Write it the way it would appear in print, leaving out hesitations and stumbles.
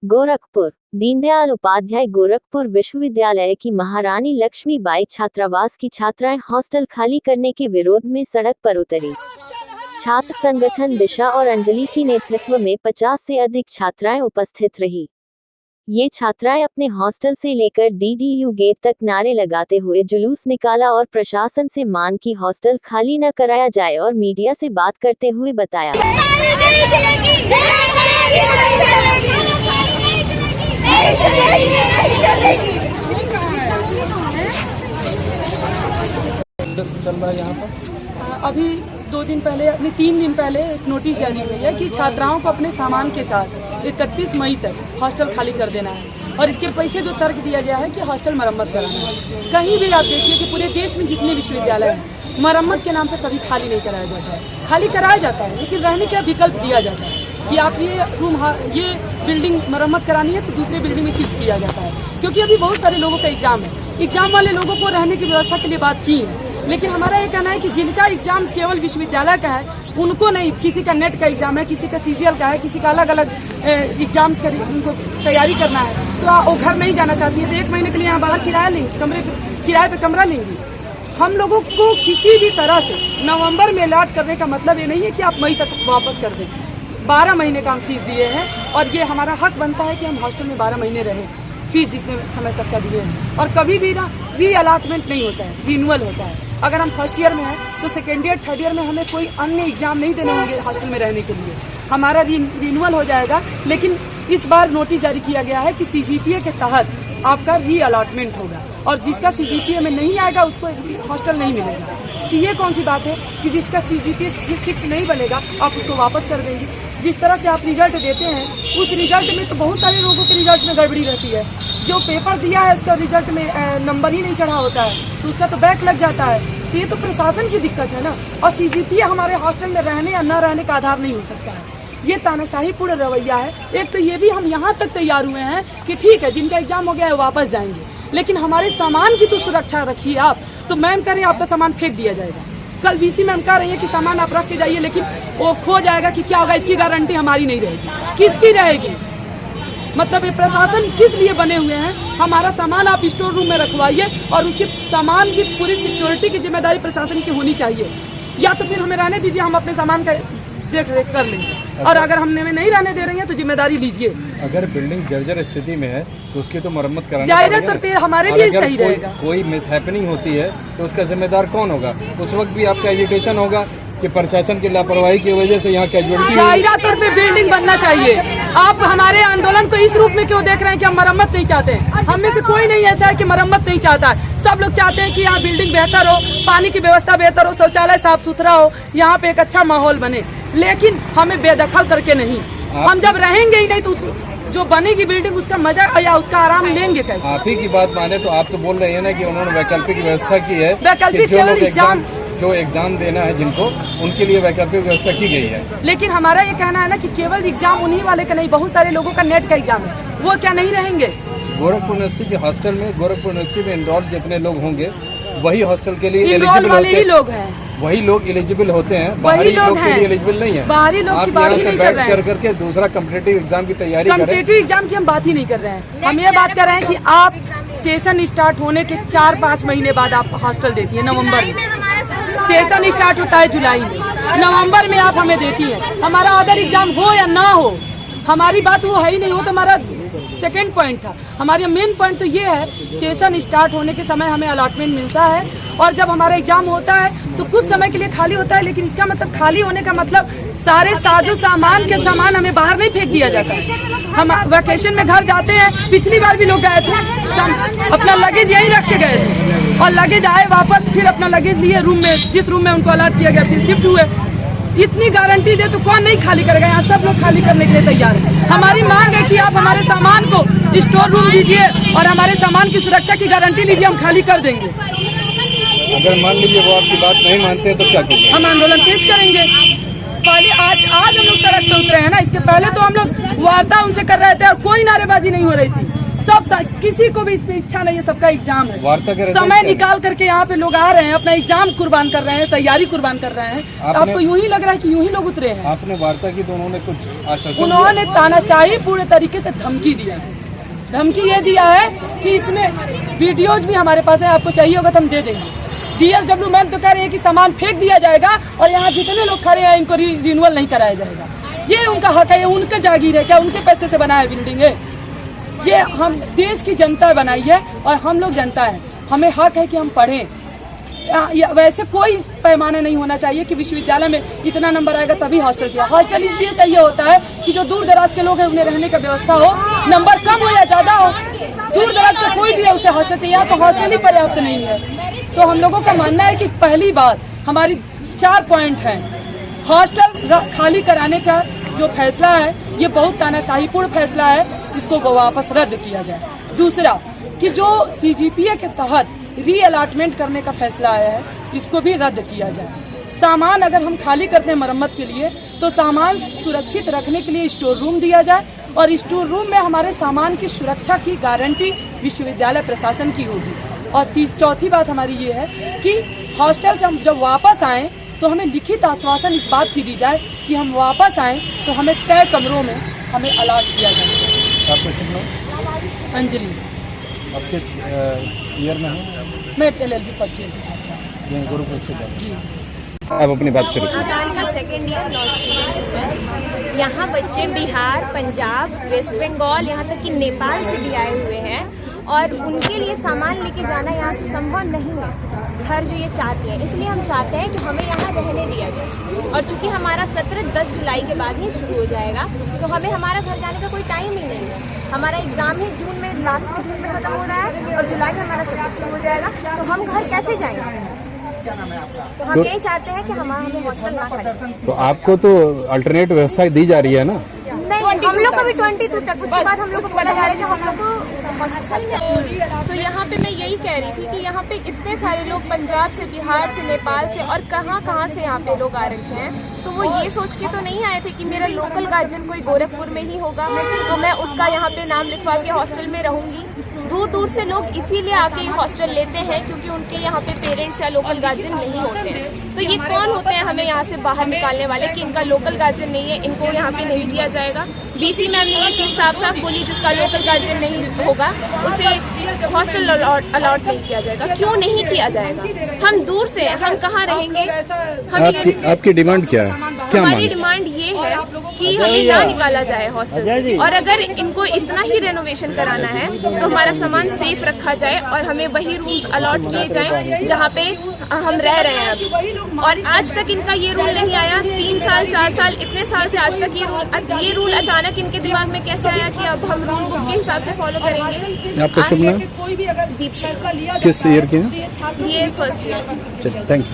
गोरखपुर। दीनदयाल उपाध्याय गोरखपुर विश्वविद्यालय की महारानी लक्ष्मीबाई छात्रावास की छात्राएं हॉस्टल खाली करने के विरोध में सड़क पर उतरी। छात्र संगठन दिशा और अंजलि की नेतृत्व में 50 से अधिक छात्राएं उपस्थित रही। ये छात्राएं अपने हॉस्टल से लेकर डीडीयू गेट तक नारे लगाते हुए जुलूस निकाला और प्रशासन से मांग की हॉस्टल खाली न कराया जाए और मीडिया से बात करते हुए बताया। चल रहा है यहाँ पर अभी 3 दिन पहले एक नोटिस जारी हुई है कि छात्राओं को अपने सामान के साथ 31 मई तक हॉस्टल खाली कर देना है और इसके पीछे जो तर्क दिया गया है कि हॉस्टल मरम्मत कराना है। कहीं भी आप देखिए कि पूरे देश में जितने विश्वविद्यालय हैं मरम्मत के नाम पर कभी खाली नहीं कराया जाता है। खाली कराया जाता है लेकिन रहने का विकल्प दिया जाता है कि आप ये बिल्डिंग मरम्मत करानी है तो दूसरे बिल्डिंग में शिफ्ट किया जाता है, क्योंकि अभी बहुत सारे लोगों का एग्जाम है। एग्जाम वाले लोगों को रहने की व्यवस्था के लिए बात की है, लेकिन हमारा ये कहना है कि जिनका एग्जाम केवल विश्वविद्यालय का है उनको नहीं, किसी का नेट का एग्जाम है, किसी का सीजीएल का है, किसी का अलग अलग एग्जाम्स का उनको तैयारी करना है, तो वो घर नहीं जाना चाहती है तो 1 महीने के लिए यहाँ बाहर किराया लेंगे, किराए पे कमरा लेंगी। हम लोगों को किसी भी तरह से नवंबर में अलॉट करने का मतलब ये नहीं है कि आप मई तक वापस कर दें। 12 महीने का हम फीस दिए हैं और ये हमारा हक बनता है कि हम हॉस्टल में 12 महीने रहें, फीस जितने समय तक का दिए हैं। और कभी भी ना री अलॉटमेंट नहीं होता है, रिन्यूअल होता है। अगर हम फर्स्ट ईयर में हैं तो सेकेंड ईयर थर्ड ईयर में हमें कोई अन्य एग्जाम नहीं देने होंगे हॉस्टल में रहने के लिए, हमारा रिन्यूअल हो जाएगा। लेकिन इस बार नोटिस जारी किया गया है कि सीजीपीए के तहत आपका री अलॉटमेंट होगा और जिसका सीजीपीए में नहीं आएगा उसको हॉस्टल नहीं मिलेगा। तो ये कौन सी बात है कि जिसका सीजीपीए 6 नहीं बनेगा आप उसको वापस कर देंगे। जिस तरह से आप रिजल्ट देते हैं उस रिजल्ट में तो बहुत सारे लोगों के रिजल्ट में गड़बड़ी रहती है। जो पेपर दिया है उसका रिजल्ट में नंबर ही नहीं चढ़ा होता है तो उसका तो बैक लग जाता है। तो ये तो प्रशासन की दिक्कत है ना, और सीजीपीए हमारे हॉस्टल में रहने या न रहने का आधार नहीं हो सकता है। ये तानाशाही पूर्ण रवैया है। एक तो ये भी हम यहाँ तक तैयार हुए हैं कि ठीक है जिनका एग्जाम हो गया है वापस जाएंगे, लेकिन हमारे सामान की तो सुरक्षा रखिए आप। तो मैम कह रहे हैं आपका सामान फेंक दिया जाएगा, कल वीसी मैम कह रही है कि सामान आप रख के जाइए लेकिन वो खो जाएगा कि क्या होगा इसकी गारंटी हमारी नहीं रहेगी। किसकी रहेगी? मतलब ये प्रशासन किस लिए बने हुए हैं? हमारा सामान आप स्टोर रूम में रखवाइए और उसके सामान की पूरी सिक्योरिटी की जिम्मेदारी प्रशासन की होनी चाहिए, या तो फिर हमें रहने दीजिए, हम अपने सामान का देख रेख कर लेंगे। और अगर हमने में नहीं रहने दे रही है तो जिम्मेदारी लीजिए। अगर बिल्डिंग जर्जर स्थिति में है तो उसकी तो मरम्मत कराना जाएगा तो फिर हमारे लिए सही रहेगा। कोई मिसहैपनिंग होती है तो उसका जिम्मेदार कौन होगा? उस वक्त भी आपका एजुटेशन होगा कि प्रशासन की लापरवाही की वजह से यहाँ कैजुअलिटी। जायरा तौर पे बिल्डिंग बनना चाहिए। आप हमारे आंदोलन को इस रूप में क्यों देख रहे हैं कि हम मरम्मत नहीं चाहते? हमें भी कोई नहीं ऐसा है कि मरम्मत नहीं चाहता है। सब लोग चाहते हैं कि यहाँ बिल्डिंग बेहतर हो, पानी की व्यवस्था बेहतर हो, शौचालय साफ सुथरा हो, यहाँ पे एक अच्छा माहौल बने, लेकिन हमें बेदखल करके नहीं। हम जब रहेंगे ही नहीं तो जो बनेगी बिल्डिंग उसका मजा या उसका आराम लेंगे कैसे? आप ही की बात माने तो आप तो बोल रहे हैं ना कि उन्होंने वैकल्पिक व्यवस्था की है, वैकल्पिक जो एग्जाम देना है जिनको उनके लिए वैकल्पिक व्यवस्था की गई है। लेकिन हमारा ये कहना है ना कि केवल एग्जाम उन्हीं वाले का नहीं, बहुत सारे लोगों का नेट का एग्जाम है, वो क्या नहीं रहेंगे? गोरखपुर यूनिवर्सिटी के हॉस्टल में, गोरखपुर यूनिवर्सिटी में इनरोल जितने लोग होंगे वही हॉस्टल के लिए एलिजिबल होते हैं। लोग हैं, वही लोग एलिजिबल होते हैं, बाहरी लोग के लिए एलिजिबल नहीं है। बाहरी लोग आप यहाँ से बैठ कर करके दूसरा कम्पिटिटिव एग्जाम की तैयारी करें। कम्पिटिटिव एग्जाम की हम बात ही नहीं कर रहे हैं। हम ये बात कर रहे हैं कि आप सेशन स्टार्ट होने के 4-5 महीने बाद आप हॉस्टल देती है। नवंबर में सेशन स्टार्ट होता है, जुलाई में, नवंबर में आप हमें देती है। हमारा अदर एग्जाम हो या ना हो, हमारी बात वो है ही नहीं। हो तो हमारा सेकेंड पॉइंट था। हमारा मेन पॉइंट तो ये है, सेशन स्टार्ट होने के समय हमें अलॉटमेंट मिलता है और जब हमारा एग्जाम होता है तो कुछ समय के लिए खाली होता है, लेकिन इसका मतलब खाली होने का मतलब सारे साजो सामान के सामान हमें बाहर नहीं फेंक दिया जाता है। हम वैकेशन में घर जाते हैं, पिछली बार भी लोग गए थे, अपना लगेज यहीं रख के गए थे और लगेज आए वापस, फिर अपना लगेज लिए रूम में, जिस रूम में उनको अलॉट किया गया, फिर शिफ्ट हुए। इतनी गारंटी दे तो कौन नहीं खाली करेगा? यहाँ सब लोग खाली करने के लिए तैयार है। हमारी मांग है कि आप हमारे सामान को स्टोर रूम दीजिए और हमारे सामान की सुरक्षा की गारंटी लीजिए, हम खाली कर देंगे। अगर मान लीजिए वो आपकी बात नहीं मानते हैं तो क्या करेंगे? हम आंदोलन तेज करेंगे। पहले आज हम लोग सड़क पे उतरे हैं ना, इसके पहले तो हम लोग वार्ता उनसे कर रहे थे और कोई नारेबाजी नहीं हो रही थी। किसी को भी इसमें इच्छा नहीं है, सबका एग्जाम है। वार्ता के रिजल्ट समय क्या है? निकाल करके यहाँ पे लोग आ रहे हैं, अपना एग्जाम कुर्बान कर रहे हैं, तैयारी कुर्बान कर रहे हैं। आपको यूं ही लग रहा है कि यूं ही लोग उतरे हैं। आपने वार्ता की तो उन्होंने कुछ आश्वासन उन्होंने तानाशाही पूरे तरीके से धमकी दिया है। धमकी ये दिया है कि इसमें वीडियोज भी हमारे पास है, आपको चाहिए होगा तो हम दे देंगे। DSW मैम तो कह रहे हैं कि सामान फेंक दिया जाएगा और यहाँ जितने लोग खड़े हैं इनको रिन्यूअल नहीं कराया जाएगा। ये उनका हक है, ये उनका जागीर है। क्या उनके पैसे से बना है बिल्डिंग है? ये हम देश की जनता बनाई है और हम लोग जनता है, हमें हक है कि हम पढ़ें। वैसे कोई पैमाना नहीं होना चाहिए कि विश्वविद्यालय में इतना नंबर आएगा तभी हॉस्टल चाहिए। हॉस्टल इसलिए चाहिए होता है कि जो दूर दराज के लोग हैं उन्हें रहने का व्यवस्था हो, नंबर कम हो या ज्यादा हो, दूर दराज से कोई भी है उसे हॉस्टल चाहिए। तो हॉस्टल ही पर्याप्त नहीं है। तो हम लोगों का मानना है कि पहली बात हमारी 4 पॉइंट हैं। हॉस्टल खाली कराने का जो फैसला है ये बहुत तानाशाहीपूर्ण फैसला है, इसको वापस रद्द किया जाए। दूसरा कि जो CGPA के तहत रीअलाटमेंट करने का फैसला आया है इसको भी रद्द किया जाए। सामान अगर हम खाली करते हैं मरम्मत के लिए तो सामान सुरक्षित रखने के लिए स्टोर रूम दिया जाए और स्टोर रूम में हमारे सामान की सुरक्षा की गारंटी विश्वविद्यालय प्रशासन की होगी। और चौथी बात हमारी ये है कि हॉस्टल से हम जब वापस आएँ तो हमें लिखित आश्वासन इस बात की दी जाए कि हम वापस आएँ तो हमें तय कमरों में हमें अलाट किया जाए। आपका शुभ नाम? अंजलि। आप किस ईयर में हैं? मैं LLB फर्स्ट ईयर की छात्रा हूँ। ये गुरुकुल से हैं। जी। आप अपनी बात शुरू करें। आकांक्षा सेकेंड ईयर लॉ स्टूडेंट है। यहाँ बच्चे बिहार, पंजाब, वेस्ट बंगाल, यहाँ तक कि नेपाल से भी आए हुए हैं और उनके लिए सामान लेके जाना यहाँ से संभव नहीं है। घर जो ये चाहते हैं, इसलिए हम चाहते हैं कि हमें यहाँ रहने दिया जाए। और चूंकि हमारा सत्र 10 जुलाई के बाद ही शुरू हो जाएगा तो हमें हमारा घर जाने का कोई टाइम ही नहीं है। हमारा एग्जाम ही जून में, लास्ट में जून में खत्म हो रहा है और जुलाई में हमारा सत्र शुरू हो जाएगा, तो हम घर कैसे जाएंगे? तो हम यही चाहते हैं कि हमें हॉस्टल ना करें। तो आपको तो अल्टरनेट व्यवस्था दी जा रही है ना? नहीं, हम लोग को भी 22 तक, उसके बाद हम लोग को बोला जा रहा है कि हम लोग को हॉस्टल में। तो यहाँ पे मैं यही कह रही थी कि यहाँ पे इतने सारे लोग पंजाब से, बिहार से, नेपाल से और कहाँ से यहाँ पे लोग आ रखे हैं। तो वो ये सोच के तो नहीं आए थे कि मेरा लोकल गार्जियन कोई गोरखपुर में ही होगा तो मैं उसका यहाँ पे नाम लिखवा के हॉस्टल में रहूंगी। दूर दूर से लोग इसीलिए आके हॉस्टल लेते हैं क्योंकि उनके यहाँ पे पेरेंट्स या लोकल गार्जियन नहीं होते हैं। तो ये कौन होते हैं हमें यहाँ से बाहर निकालने वाले कि इनका लोकल गार्जियन नहीं है, इनको यहाँ पे नहीं दिया जाएगा। BC मैम ने ये चीज़ साफ साफ बोली, जिसका लोकल गार्जियन नहीं होगा उसे हॉस्टल अलॉट नहीं किया जाएगा। क्यों नहीं किया जाएगा? हम दूर से, हम कहाँ रहेंगे? आपकी डिमांड क्या है? हमारी डिमांड ये है कि हमें ना निकाला जाए हॉस्टल से, और अगर इनको इतना ही रेनोवेशन कराना है तो हमारा सामान सेफ रखा जाए और हमें वही रूम्स अलॉट किए जाएं जहाँ पे हम रह रहे हैं अभी। और आज तक इनका ये रूल नहीं आया, 3 साल 4 साल इतने साल से आज तक ये रूल अचानक इनके दिमाग में कैसे आया कि अब हम रूल बुक के हिसाब से फॉलो करेंगे। आपका शुभ नाम? दीप। किस ईयर की हैं? ये फर्स्ट ईयर। चलिए, थैंक यू।